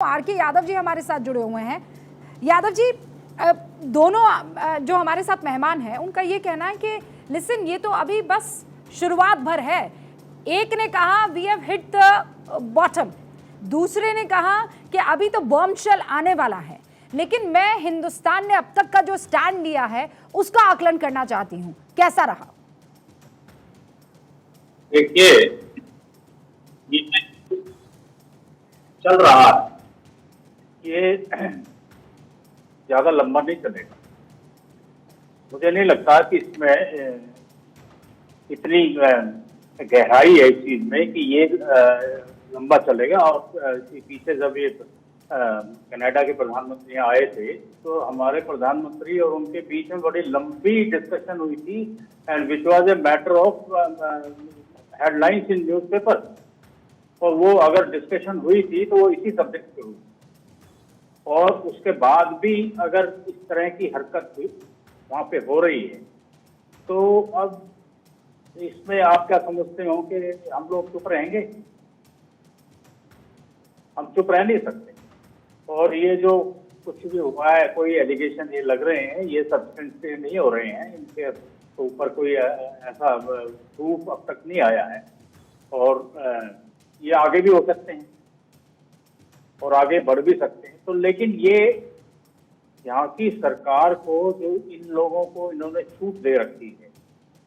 Are के यादव जी हमारे साथ जुड़े हुए हैं। यादव जी, दोनों जो हमारे साथ मेहमान हैं उनका ये कहना है कि लिसन, ये तो अभी बस शुरुआत भर है। एक ने कहा we have hit the bottom, दूसरे ने कहा कि अभी तो बॉम्बशेल आने वाला है। लेकिन मैं हिंदुस्तान ने अब तक का जो स्टैंड लिया है उसका आकलन करना चाहती हूँ, कैसा रहा? देखिए, ये चल रहा है, ये ज्यादा लंबा नहीं चलेगा। मुझे नहीं लगता कि इसमें इतनी गहराई है इस चीज में कि ये लंबा चलेगा। और पीछे जब ये कनाडा के प्रधानमंत्री आए थे तो हमारे प्रधानमंत्री और उनके बीच में बड़ी लंबी डिस्कशन हुई थी, and which was a matter of headlines in newspaper. और वो अगर डिस्कशन हुई थी तो वो इसी सब्जेक्ट पे हुई, और उसके बाद भी अगर इस तरह की हरकत वहां पे हो रही है तो अब इसमें आप क्या समझते हो कि हम लोग चुप रहेंगे? हम चुप रह नहीं सकते। और ये जो कुछ भी हुआ है, कोई एलिगेशन ये लग रहे हैं, ये सब्सटेंशियल नहीं हो रहे हैं, इनके ऊपर कोई ऐसा प्रूफ अब तक नहीं आया है। और ये आगे भी हो सकते हैं और आगे बढ़ भी सकते हैं। तो लेकिन ये यहाँ की सरकार को, जो इन लोगों को इन्होंने छूट दे रखी है,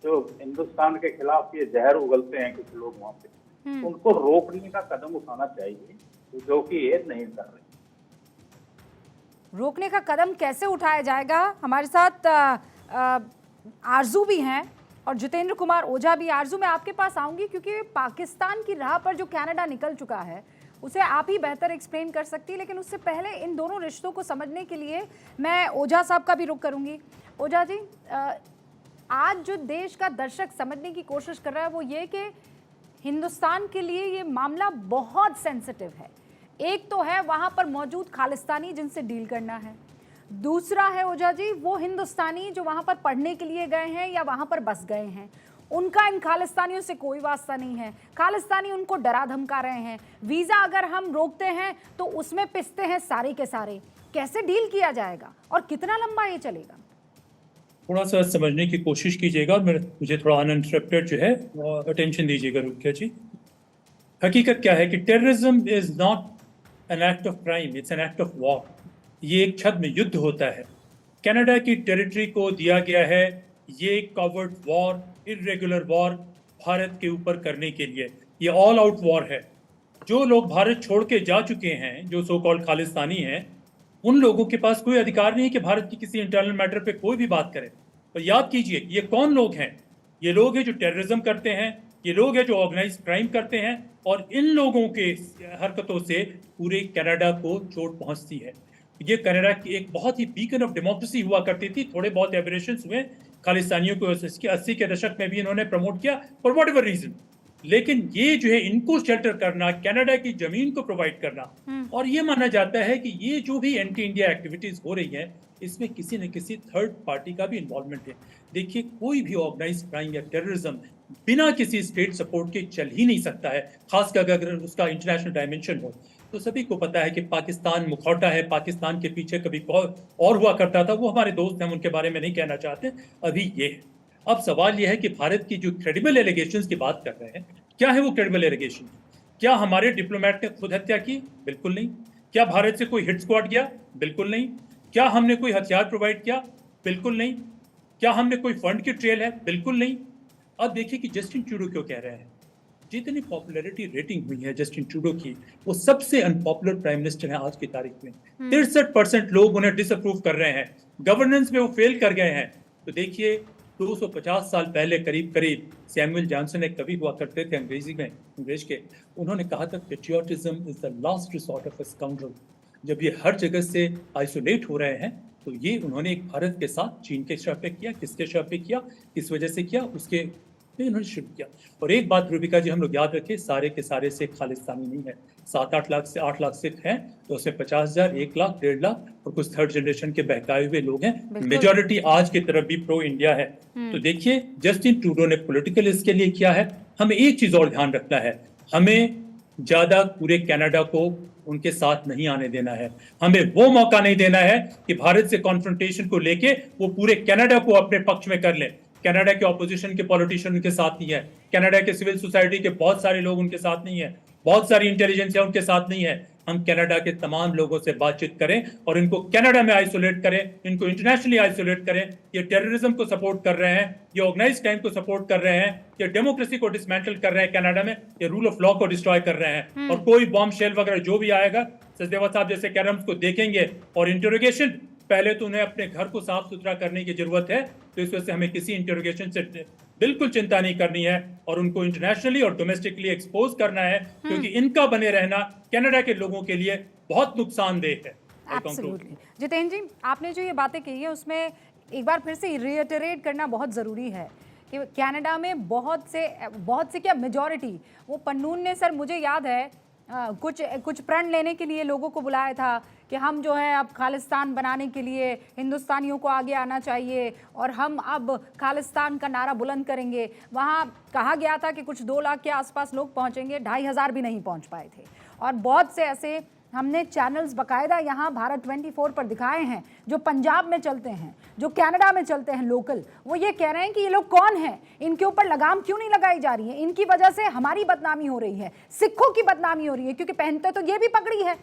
जो हिंदुस्तान के खिलाफ ये जहर उगलते हैं कुछ लोग वहाँ पे, उनको रोकने का कदम उठाना चाहिए, जो कि ये नहीं कर रहे। रोकने का कदम कैसे उठाया जाएगा? हमारे साथ आरजू भी हैं और जितेंद्र कुमार ओझा भी। आरजू, मैं आपके पास आऊंगी क्योंकि पाकिस्तान की राह पर जो कनाडा निकल चुका है उसे आप ही बेहतर एक्सप्लेन कर सकती है। लेकिन उससे पहले इन दोनों रिश्तों को समझने के लिए मैं ओझा साहब का भी रुख करूंगी। ओझा जी, आज जो देश का दर्शक समझने की कोशिश कर रहा है वो ये कि हिंदुस्तान के लिए ये मामला बहुत सेंसिटिव है। एक तो है वहां पर मौजूद खालिस्तानी जिनसे डील करना है, दूसरा है ओझा जी वो हिंदुस्तानी जो वहां पर पढ़ने के लिए गए हैं या वहां पर बस गए हैं, उनका इन खालिस्तानियों से कोई वास्ता नहीं है। खालिस्तानी उनको डरा धमका रहे हैं, वीजा अगर हम रोकते हैं तो उसमें पिसते हैं सारे के सारे। कैसे डील किया जाएगा और कितना लंबा ये चलेगा? थोड़ा सा समझने की कोशिश कीजिएगा और मुझे थोड़ा अनइंटरप्टेड जो है अटेंशन दीजिएगा रुकिया जी। हकीकत क्या है कि terrorism is not an act of crime, it's an act of war. ये एक छद्म युद्ध होता है। कनाडा की टेरिटरी को दिया गया है ये covered war, irregular war Bharat के ऊपर करने के लिए। ये ऑल आउट वॉर है। जो लोग भारत छोड़ के जा चुके हैं, जो सो कॉल्ड खालिस्तानी हैं, उन लोगों के पास कोई अधिकार नहीं है कि भारत की किसी इंटरनल मैटर पे कोई भी बात करे। तो याद कीजिए ये कौन लोग हैं? ये लोग हैं जो टेररिज्म करते हैं, ये लोग हैं जो ऑर्गेनाइज क्राइम करते हैं, और इन लोगों के हरकतों से पूरे कनाडा को चोट पहुंचती है। ये कनाडा की एक बहुत ही बीकन ऑफ डेमोक्रेसी हुआ करती थी। थोड़े बहुत एबरेशंस हुए खालिस्तानियों को, इसके 80 के दशक में भी इन्होंने प्रमोट किया फॉर वॉट एवर रीजन। लेकिन ये जो है इनको शेल्टर करना, कनाडा की जमीन को प्रोवाइड करना, और ये माना जाता है कि ये जो भी एंटी इंडिया एक्टिविटीज हो रही हैं इसमें किसी न किसी थर्ड पार्टी का भी इन्वॉल्वमेंट है। देखिए, कोई भी ऑर्गेनाइज क्राइम या टेररिज्म बिना किसी स्टेट सपोर्ट के चल ही नहीं सकता है, खासकर अगर उसका इंटरनेशनल डायमेंशन हो। तो सभी को पता है कि पाकिस्तान मुखौटा है, पाकिस्तान के पीछे कभी और हुआ करता था, वो हमारे दोस्त हैं, हम उनके बारे में नहीं कहना चाहते। अभी ये है। अब सवाल यह है कि भारत की जो क्रेडिबल एलिगेशंस की बात कर रहे हैं, क्या है वो क्रेडिबल एलिगेशन? क्या हमारे डिप्लोमेट ने खुद हत्या की? बिल्कुल नहीं। क्या भारत से कोई हिट स्क्वाड गया? बिल्कुल नहीं। क्या हमने कोई हथियार प्रोवाइड किया? बिल्कुल नहीं। क्या हमने कोई फंड की ट्रेल है? बिल्कुल नहीं। अब देखिए कि जस्टिन ट्रूडो क्यों कह रहे हैं। जितनी पॉपुलैरिटी रेटिंग हुई है जस्टिन ट्रूडो की, वो सबसे अनपॉपुलर प्राइम मिनिस्टर है आज की तारीख में। 63% लोग उन्हें डिसअप्रूव कर रहे हैं, गवर्नेंस में वो फेल कर गए हैं। तो देखिए, 250 साल पहले करीब करीब सैमुअल जॉनसन एक कवि हुआ करते थे अंग्रेज के, उन्होंने कहा था patriotism is the last resort of a scoundrel. जब ये हर जगह से आइसोलेट हो रहे हैं तो ये उन्होंने एक भारत के साथ चीन के शव पे किया। किसके शव पे किया, किस वजह से किया, उसके उन्होंने शुरू किया। और एक बात रूबिका जी हम लोग याद रखें, सारे के सारे सिख खालिस्तानी नहीं है। 7-8 लाख से 8 लाख सिख हैं, तो उसमें 50,000, 1 लाख, 1.5 लाख और कुछ थर्ड जनरेशन के बहकाए हुए लोग हैं। मेजोरिटी आज की तरफ भी प्रो इंडिया है। तो देखिए, जस्टिन ट्रूडो ने पॉलिटिकल इसके लिए किया है। हमें एक चीज और ध्यान रखना है, हमें ज्यादा पूरे कनाडा को उनके साथ नहीं आने देना है। हमें वो मौका नहीं देना है कि भारत से कॉन्फ्रंटेशन को लेके वो पूरे कनाडा को अपने पक्ष में कर ले। कनाडा के ऑपोजिशन के पॉलिटिशियन उनके साथ नहीं है, कनाडा के सिविल सोसाइटी के बहुत सारे लोग उनके साथ नहीं है, बहुत सारी इंटेलिजेंसिया उनके साथ नहीं है। हम कनाडा के तमाम लोगों से बातचीत करें और इनको कनाडा में आइसोलेट करें, इनको इंटरनेशनली आइसोलेट करें। ये टेररिज्म को सपोर्ट कर रहे हैं, ये ऑर्गेनाइज्ड क्राइम को सपोर्ट कर रहे हैं, ये डेमोक्रेसी को डिसमेंटल कर रहे हैं कनाडा में, ये रूल ऑफ लॉ को डिस्ट्रॉय कर रहे हैं। और कोई बॉम्ब शेल वगैरह जो भी आएगा, सचदेवा साहब जैसे कह रहे हैं, उसको देखेंगे। और इंटरोगेशन पहले तो उन्हें अपने घर को साफ सुथरा करने की जरूरत है, तो इस वजह से हमें किसी इंटरोगेशन से बिल्कुल चिंता नहीं करनी है और उनको इंटरनेशनली और डोमेस्टिकली एक्सपोज करना है, क्योंकि इनका बने रहना कनाडा के लोगों के लिए बहुत नुकसानदेह है। एब्सोल्युटली। जितेंद्र जी, आपने जो ये बातें कही है उसमें एक बार फिर से रिएटरेट करना बहुत ज़रूरी है कि कनाडा में बहुत से क्या मेजॉरिटी, वो पन्नून ने सर मुझे याद है कुछ प्रण लेने के लिए लोगों को बुलाया था कि हम जो है अब खालिस्तान बनाने के लिए हिंदुस्तानियों को आगे आना चाहिए और हम अब खालिस्तान का नारा बुलंद करेंगे। वहाँ कहा गया था कि कुछ 2 लाख के आसपास लोग पहुँचेंगे, 2,500 भी नहीं पहुँच पाए थे। और बहुत से ऐसे हमने चैनल्स बकायदा यहाँ भारत 24 पर दिखाए हैं जो पंजाब में चलते हैं, जो कनाडा में चलते हैं लोकल। वो ये कह रहे हैं कि ये लोग कौन हैं, इनके ऊपर लगाम क्यों नहीं लगाई जा रही है, इनकी वजह से हमारी बदनामी हो रही है, सिखों की बदनामी हो रही है, क्योंकि पहनते तो ये भी पगड़ी है,